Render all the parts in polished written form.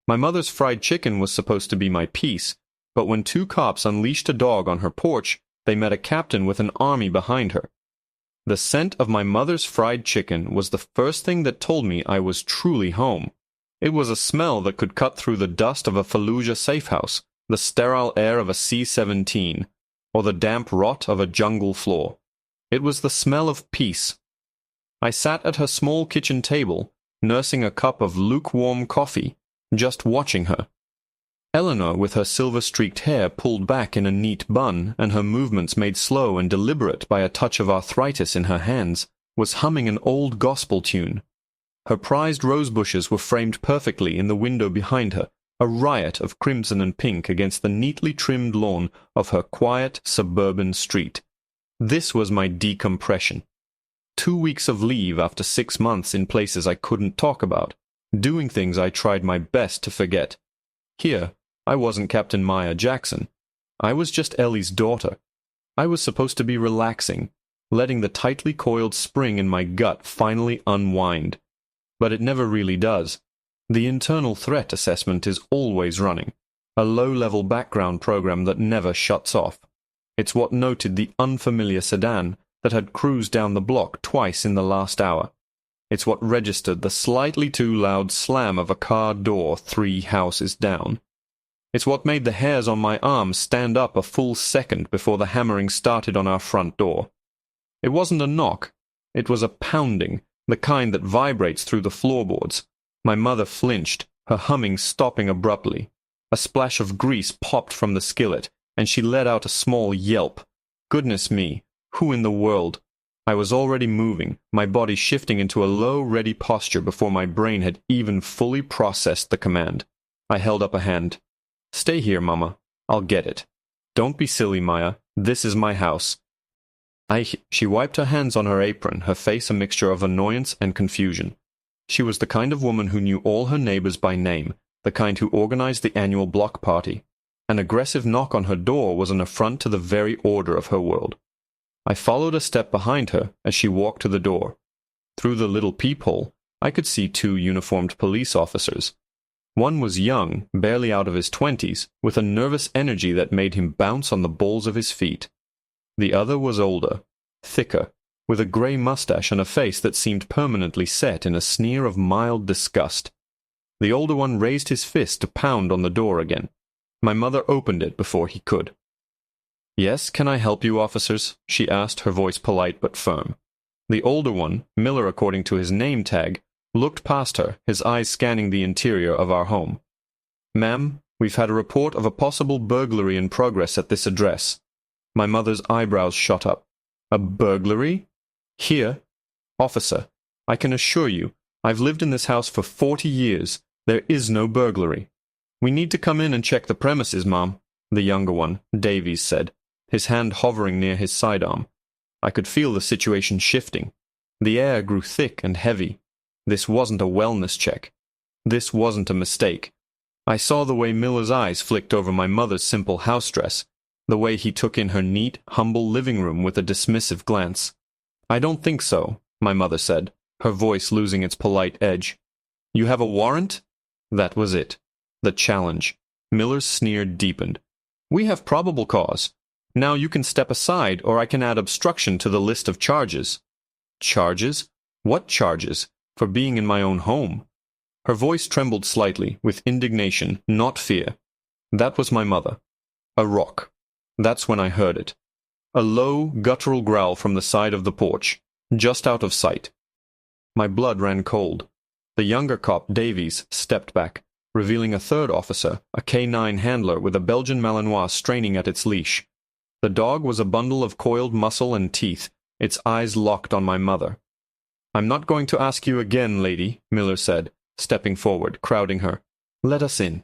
My mother's fried chicken was supposed to be my peace, but when two cops unleashed a dog on her porch, they met a captain with an army behind her. The scent of my mother's fried chicken was the first thing that told me I was truly home. It was a smell that could cut through the dust of a Fallujah safehouse, the sterile air of a C-17, or the damp rot of a jungle floor. It was the smell of peace. I sat at her small kitchen table, nursing a cup of lukewarm coffee, just watching her. Eleanor, with her silver-streaked hair pulled back in a neat bun and her movements made slow and deliberate by a touch of arthritis in her hands, was humming an old gospel tune. Her prized rose bushes were framed perfectly in the window behind her, a riot of crimson and pink against the neatly trimmed lawn of her quiet suburban street. This was my decompression. 2 weeks of leave after 6 months in places I couldn't talk about, doing things I tried my best to forget. Here, I wasn't Captain Maya Jackson. I was just Ellie's daughter. I was supposed to be relaxing, letting the tightly coiled spring in my gut finally unwind. But it never really does. The internal threat assessment is always running, a low-level background program that never shuts off. It's what noted the unfamiliar sedan that had cruised down the block twice in the last hour. It's what registered the slightly too loud slam of a car door 3 houses down. It's what made the hairs on my arm stand up a full second before the hammering started on our front door. It wasn't a knock. It was a pounding, the kind that vibrates through the floorboards. My mother flinched, her humming stopping abruptly. A splash of grease popped from the skillet, and she let out a small yelp. Goodness me, who in the world? I was already moving, my body shifting into a low, ready posture before my brain had even fully processed the command. I held up a hand. "Stay here, Mama. I'll get it. Don't be silly, Maya. This is my house." She wiped her hands on her apron, her face a mixture of annoyance and confusion. She was the kind of woman who knew all her neighbors by name, the kind who organized the annual block party. An aggressive knock on her door was an affront to the very order of her world. I followed a step behind her as she walked to the door. Through the little peephole, I could see 2 uniformed police officers. One was young, barely out of his 20s, with a nervous energy that made him bounce on the balls of his feet. The other was older, thicker, with a grey mustache and a face that seemed permanently set in a sneer of mild disgust. The older one raised his fist to pound on the door again. My mother opened it before he could. "Yes, can I help you, officers?" she asked, her voice polite but firm. The older one, Miller according to his name tag, looked past her, his eyes scanning the interior of our home. "Ma'am, we've had a report of a possible burglary in progress at this address." My mother's eyebrows shot up. "A burglary? Here? Officer, I can assure you, I've lived in this house for 40 years. There is no burglary." "We need to come in and check the premises, Mom," the younger one, Davies, said, his hand hovering near his sidearm. I could feel the situation shifting. The air grew thick and heavy. This wasn't a wellness check. This wasn't a mistake. I saw the way Miller's eyes flicked over my mother's simple house dress, the way he took in her neat, humble living room with a dismissive glance. "I don't think so," my mother said, her voice losing its polite edge. "You have a warrant?" That was it. The challenge. Miller's sneer deepened. "We have probable cause. Now you can step aside, or I can add obstruction to the list of charges." "Charges? What charges? For being in my own home?" Her voice trembled slightly, with indignation, not fear. That was my mother. A rock. That's when I heard it. A low, guttural growl from the side of the porch, just out of sight. My blood ran cold. The younger cop, Davies, stepped back, revealing a third officer, a K9 handler with a Belgian Malinois straining at its leash. The dog was a bundle of coiled muscle and teeth, its eyes locked on my mother. "I'm not going to ask you again, lady," Miller said, stepping forward, crowding her. "Let us in."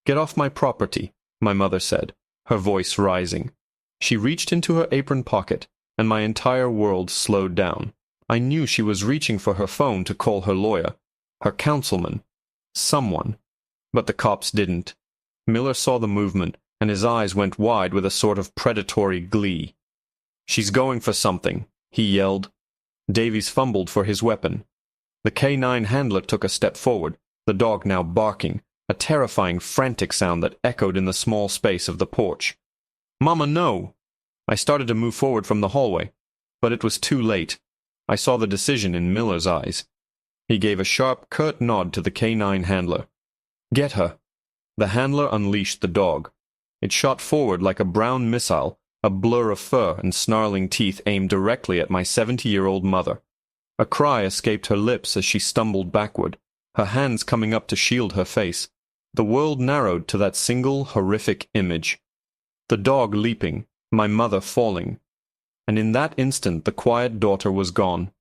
"Get off my property," my mother said, her voice rising. She reached into her apron pocket, and my entire world slowed down. I knew she was reaching for her phone to call her lawyer, her councilman, someone. But the cops didn't. Miller saw the movement, and his eyes went wide with a sort of predatory glee. "She's going for something," he yelled. Davies fumbled for his weapon. The K9 handler took a step forward, the dog now barking, a terrifying, frantic sound that echoed in the small space of the porch. "Mama, no!" I started to move forward from the hallway, but it was too late. I saw the decision in Miller's eyes. He gave a sharp, curt nod to the K9 handler. "Get her." The handler unleashed the dog. It shot forward like a brown missile, a blur of fur and snarling teeth aimed directly at my 70-year-old mother. A cry escaped her lips as she stumbled backward, her hands coming up to shield her face. The world narrowed to that single horrific image. The dog leaping, my mother falling. And in that instant the quiet daughter was gone.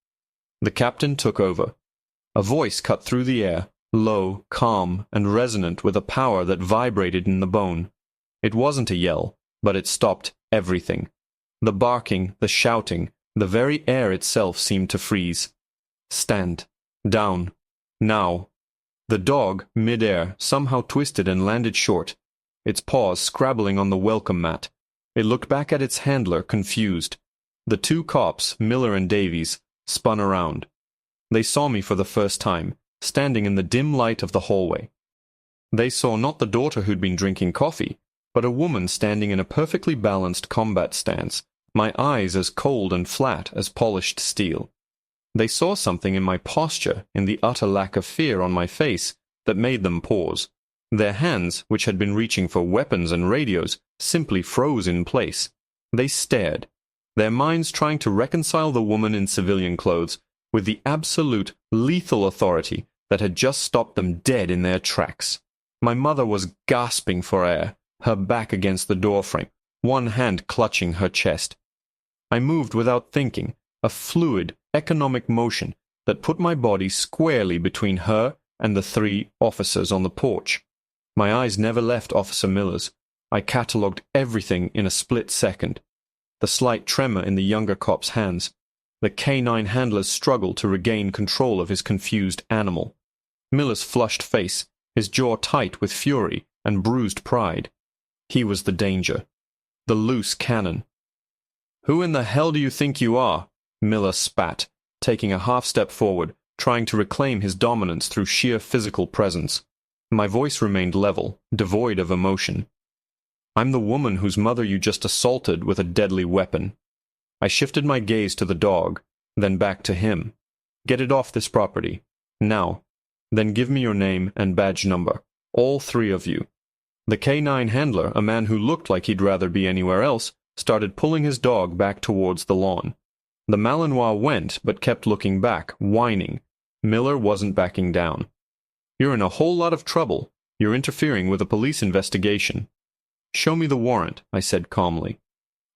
The captain took over. A voice cut through the air, low, calm, and resonant with a power that vibrated in the bone. It wasn't a yell, but it stopped everything. The barking, the shouting, the very air itself seemed to freeze. Stand. Down. Now. The dog, mid-air, somehow twisted and landed short, its paws scrabbling on the welcome mat. It looked back at its handler, confused. The two cops, Miller and Davies, spun around. They saw me for the first time, standing in the dim light of the hallway. They saw not the daughter who'd been drinking coffee, but a woman standing in a perfectly balanced combat stance, my eyes as cold and flat as polished steel. They saw something in my posture, in the utter lack of fear on my face, that made them pause. Their hands, which had been reaching for weapons and radios, simply froze in place. They stared, their minds trying to reconcile the woman in civilian clothes with the absolute, lethal authority that had just stopped them dead in their tracks. My mother was gasping for air, her back against the doorframe, one hand clutching her chest. I moved without thinking, a fluid, economic motion that put my body squarely between her and the three officers on the porch. My eyes never left Officer Miller's. I catalogued everything in a split second. The slight tremor in the younger cop's hands, the K9 handler's struggle to regain control of his confused animal, Miller's flushed face, his jaw tight with fury and bruised pride. He was the danger, the loose cannon. "Who in the hell do you think you are?" Miller spat, taking a half step forward, trying to reclaim his dominance through sheer physical presence. My voice remained level, devoid of emotion. "I'm the woman whose mother you just assaulted with a deadly weapon." I shifted my gaze to the dog, then back to him. "Get it off this property. Now. Then give me your name and badge number. All three of you." The K9 handler, a man who looked like he'd rather be anywhere else, started pulling his dog back towards the lawn. The Malinois went, but kept looking back, whining. Miller wasn't backing down. "You're in a whole lot of trouble. You're interfering with a police investigation." "Show me the warrant," I said calmly.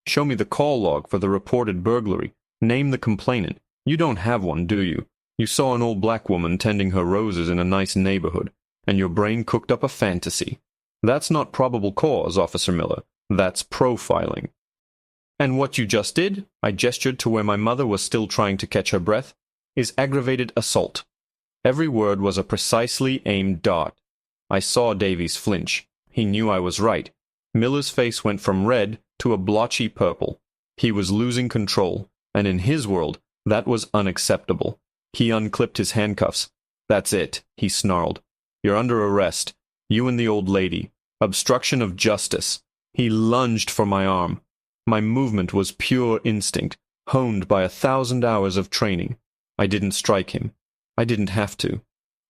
"Show me the call log for the reported burglary. Name the complainant. You don't have one, do you? You saw an old black woman tending her roses in a nice neighborhood, and your brain cooked up a fantasy. That's not probable cause, Officer Miller. That's profiling." "And what you just did," I gestured to where my mother was still trying to catch her breath, "is aggravated assault." Every word was a precisely aimed dart. I saw Davies flinch. He knew I was right. Miller's face went from red to a blotchy purple. He was losing control, and in his world, that was unacceptable. He unclipped his handcuffs. "That's it," he snarled. "You're under arrest. You and the old lady. Obstruction of justice." He lunged for my arm. My movement was pure instinct, honed by 1,000 hours of training. I didn't strike him. I didn't have to.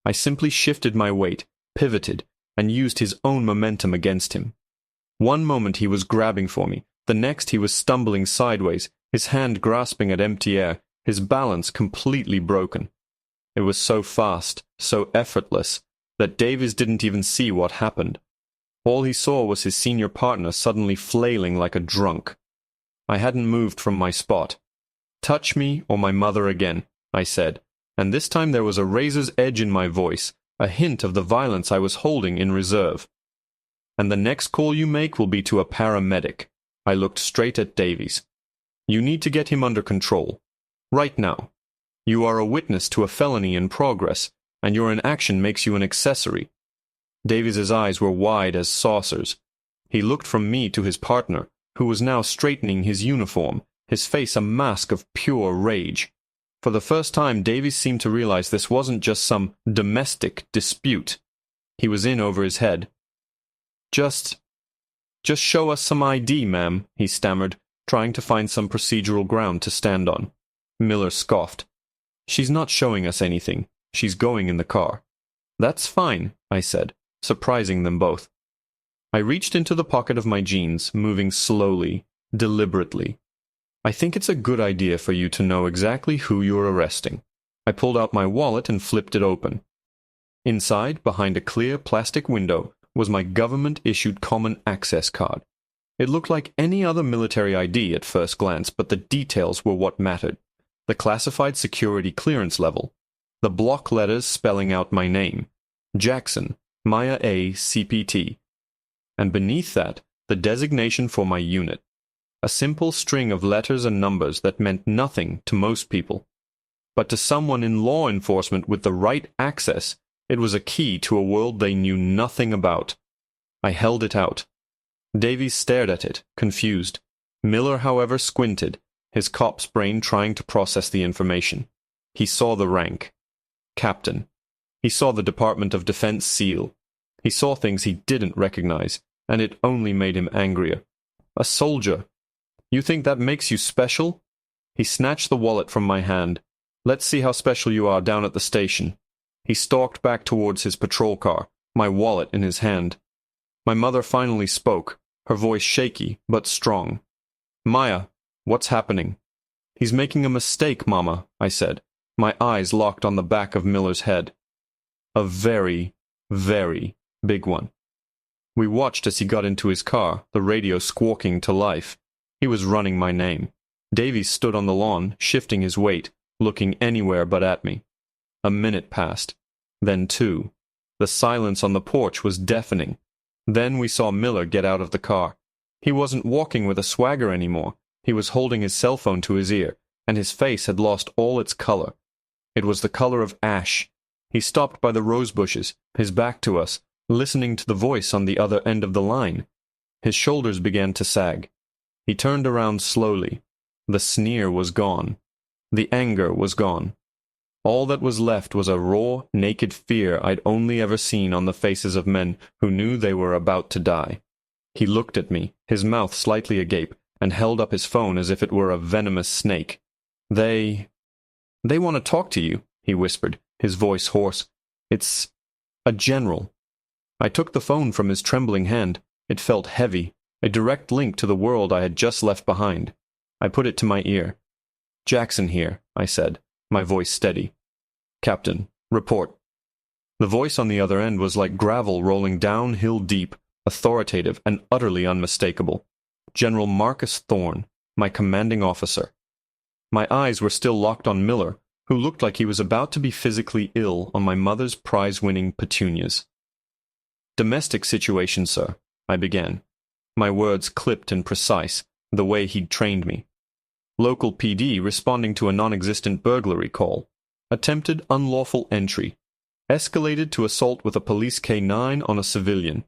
I simply shifted my weight, pivoted, and used his own momentum against him. One moment he was grabbing for me, the next he was stumbling sideways, his hand grasping at empty air, his balance completely broken. It was so fast, so effortless, that Davies didn't even see what happened. All he saw was his senior partner suddenly flailing like a drunk. I hadn't moved from my spot. "Touch me or my mother again," I said, and this time there was a razor's edge in my voice, a hint of the violence I was holding in reserve. "And the next call you make will be to a paramedic." I looked straight at Davies. "You need to get him under control. Right now. You are a witness to a felony in progress, and your inaction makes you an accessory." Davies's eyes were wide as saucers. He looked from me to his partner, who was now straightening his uniform, his face a mask of pure rage. For the first time, Davies seemed to realize this wasn't just some domestic dispute. He was in over his head. Just show us some ID, ma'am, he stammered, trying to find some procedural ground to stand on. Miller scoffed. She's not showing us anything. She's going in the car. That's fine, I said, surprising them both. I reached into the pocket of my jeans, moving slowly, deliberately. I think it's a good idea for you to know exactly who you're arresting. I pulled out my wallet and flipped it open. Inside, behind a clear plastic window, was my government-issued common access card. It looked like any other military ID at first glance, but the details were what mattered. The classified security clearance level. The block letters spelling out my name. Jackson, Maya A. CPT. And beneath that, the designation for my unit. A simple string of letters and numbers that meant nothing to most people. But to someone in law enforcement with the right access, it was a key to a world they knew nothing about. I held it out. Davies stared at it, confused. Miller, however, squinted, his cop's brain trying to process the information. He saw the rank. Captain. He saw the Department of Defense seal. He saw things he didn't recognize, and it only made him angrier. A soldier. You think that makes you special? He snatched the wallet from my hand. Let's see how special you are down at the station. He stalked back towards his patrol car, my wallet in his hand. My mother finally spoke, her voice shaky but strong. Maya, what's happening? He's making a mistake, Mama, I said, my eyes locked on the back of Miller's head. A very, very big one. We watched as he got into his car, the radio squawking to life. He was running my name. Davies stood on the lawn, shifting his weight, looking anywhere but at me. A minute passed. Then 2. The silence on the porch was deafening. Then we saw Miller get out of the car. He wasn't walking with a swagger anymore. He was holding his cell phone to his ear, and his face had lost all its color. It was the color of ash. He stopped by the rose bushes, his back to us, listening to the voice on the other end of the line. His shoulders began to sag. He turned around slowly. The sneer was gone. The anger was gone. All that was left was a raw, naked fear I'd only ever seen on the faces of men who knew they were about to die. He looked at me, his mouth slightly agape, and held up his phone as if it were a venomous snake. They want to talk to you, he whispered, his voice hoarse. It's a general. I took the phone from his trembling hand. It felt heavy, a direct link to the world I had just left behind. I put it to my ear. Jackson here, I said, my voice steady. Captain, report. The voice on the other end was like gravel rolling downhill deep, authoritative and utterly unmistakable. General Marcus Thorne, my commanding officer. My eyes were still locked on Miller, who looked like he was about to be physically ill on my mother's prize-winning petunias. Domestic situation, sir, I began. My words clipped and precise, the way he'd trained me. Local PD responding to a non-existent burglary call. Attempted unlawful entry. Escalated to assault with a police K-9 on a civilian.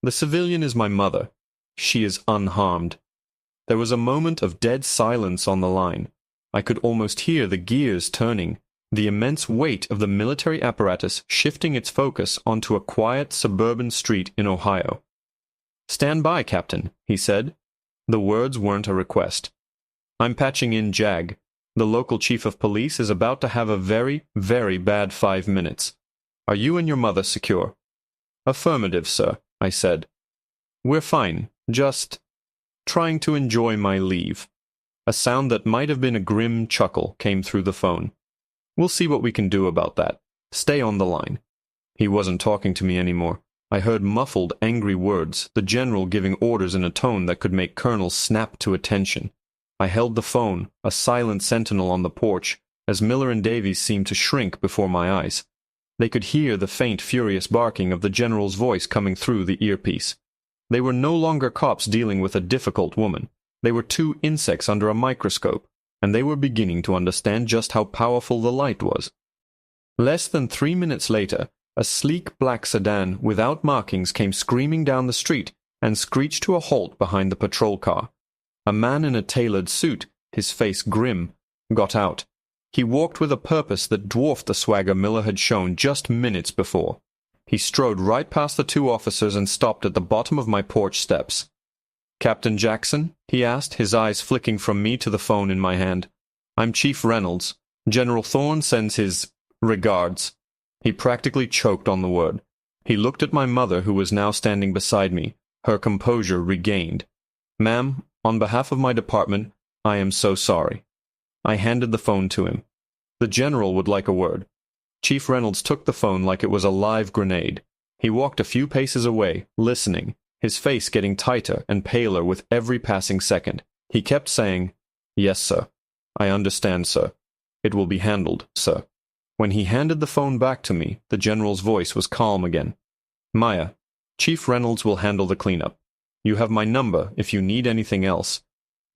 The civilian is my mother. She is unharmed. There was a moment of dead silence on the line. I could almost hear the gears turning, the immense weight of the military apparatus shifting its focus onto a quiet suburban street in Ohio. Stand by, Captain, he said. The words weren't a request. I'm patching in JAG. The local chief of police is about to have a very, very bad 5 minutes. Are you and your mother secure? Affirmative, sir, I said. We're fine, just trying to enjoy my leave. A sound that might have been a grim chuckle came through the phone. We'll see what we can do about that. Stay on the line. He wasn't talking to me anymore. I heard muffled, angry words, the general giving orders in a tone that could make colonels snap to attention. I held the phone, a silent sentinel on the porch, as Miller and Davies seemed to shrink before my eyes. They could hear the faint, furious barking of the general's voice coming through the earpiece. They were no longer cops dealing with a difficult woman. They were 2 insects under a microscope, and they were beginning to understand just how powerful the light was. Less than 3 minutes later, a sleek black sedan without markings came screaming down the street and screeched to a halt behind the patrol car. A man in a tailored suit, his face grim, got out. He walked with a purpose that dwarfed the swagger Miller had shown just minutes before. He strode right past the two officers and stopped at the bottom of my porch steps. "Captain Jackson?" he asked, his eyes flicking from me to the phone in my hand. "I'm Chief Reynolds. General Thorne sends his regards." He practically choked on the word. He looked at my mother, who was now standing beside me, her composure regained. "Ma'am, on behalf of my department, I am so sorry." I handed the phone to him. "The General would like a word." Chief Reynolds took the phone like it was a live grenade. He walked a few paces away, listening, his face getting tighter and paler with every passing second. He kept saying, "Yes, sir. I understand, sir. It will be handled, sir." When he handed the phone back to me, the General's voice was calm again. "Maya, Chief Reynolds will handle the cleanup. You have my number if you need anything else.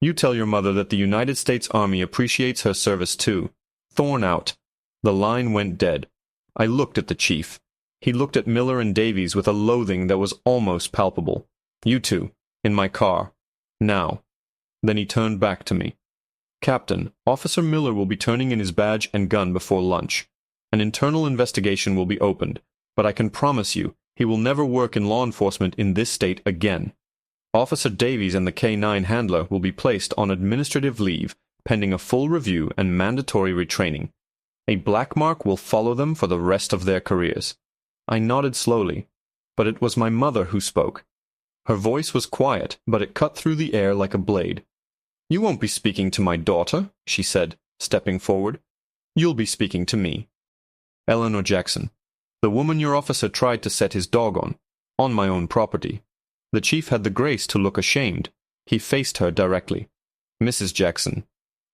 You tell your mother that the United States Army appreciates her service too. Thorne out." The line went dead. I looked at the chief. He looked at Miller and Davies with a loathing that was almost palpable. "You two, in my car. Now." Then he turned back to me. "Captain, Officer Miller will be turning in his badge and gun before lunch. An internal investigation will be opened, but I can promise you he will never work in law enforcement in this state again. Officer Davies and the K-9 handler will be placed on administrative leave pending a full review and mandatory retraining. A black mark will follow them for the rest of their careers." I nodded slowly, but it was my mother who spoke. Her voice was quiet, but it cut through the air like a blade. "You won't be speaking to my daughter," she said, stepping forward. "You'll be speaking to me. Eleanor Jackson, the woman your officer tried to set his dog on my own property." The chief had the grace to look ashamed. He faced her directly. "Mrs. Jackson,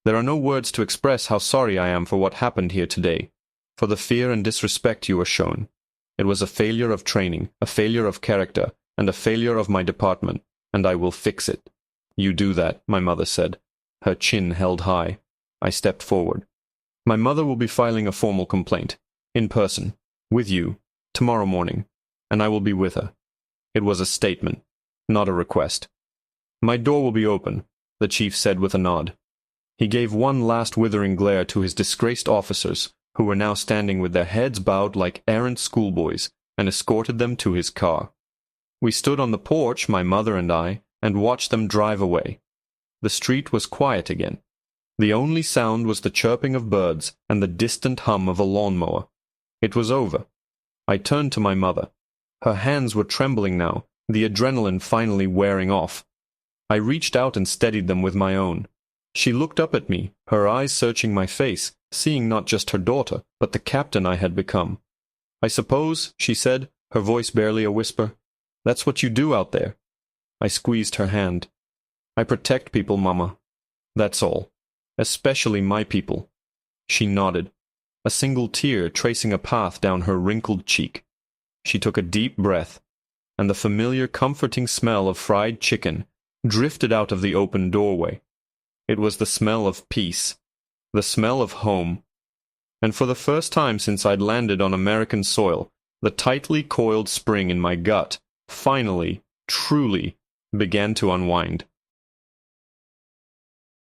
there are no words to express how sorry I am for what happened here today, for the fear and disrespect you were shown. It was a failure of training, a failure of character, and a failure of my department, and I will fix it." "You do that," my mother said, her chin held high. I stepped forward. "My mother will be filing a formal complaint, in person, with you, tomorrow morning, and I will be with her." It was a statement, not a request. "My door will be open," the chief said with a nod. He gave one last withering glare to his disgraced officers, who were now standing with their heads bowed like errant schoolboys, and escorted them to his car. We stood on the porch, my mother and I, and watched them drive away. The street was quiet again. The only sound was the chirping of birds and the distant hum of a lawnmower. It was over. I turned to my mother. Her hands were trembling now, the adrenaline finally wearing off. I reached out and steadied them with my own. She looked up at me, her eyes searching my face, seeing not just her daughter, but the captain I had become. "I suppose," she said, her voice barely a whisper, "that's what you do out there." I squeezed her hand. "I protect people, Mama. That's all. Especially my people." She nodded, a single tear tracing a path down her wrinkled cheek. She took a deep breath, and the familiar comforting smell of fried chicken drifted out of the open doorway. It was the smell of peace, the smell of home. And for the first time since I'd landed on American soil, the tightly coiled spring in my gut finally, truly, began to unwind.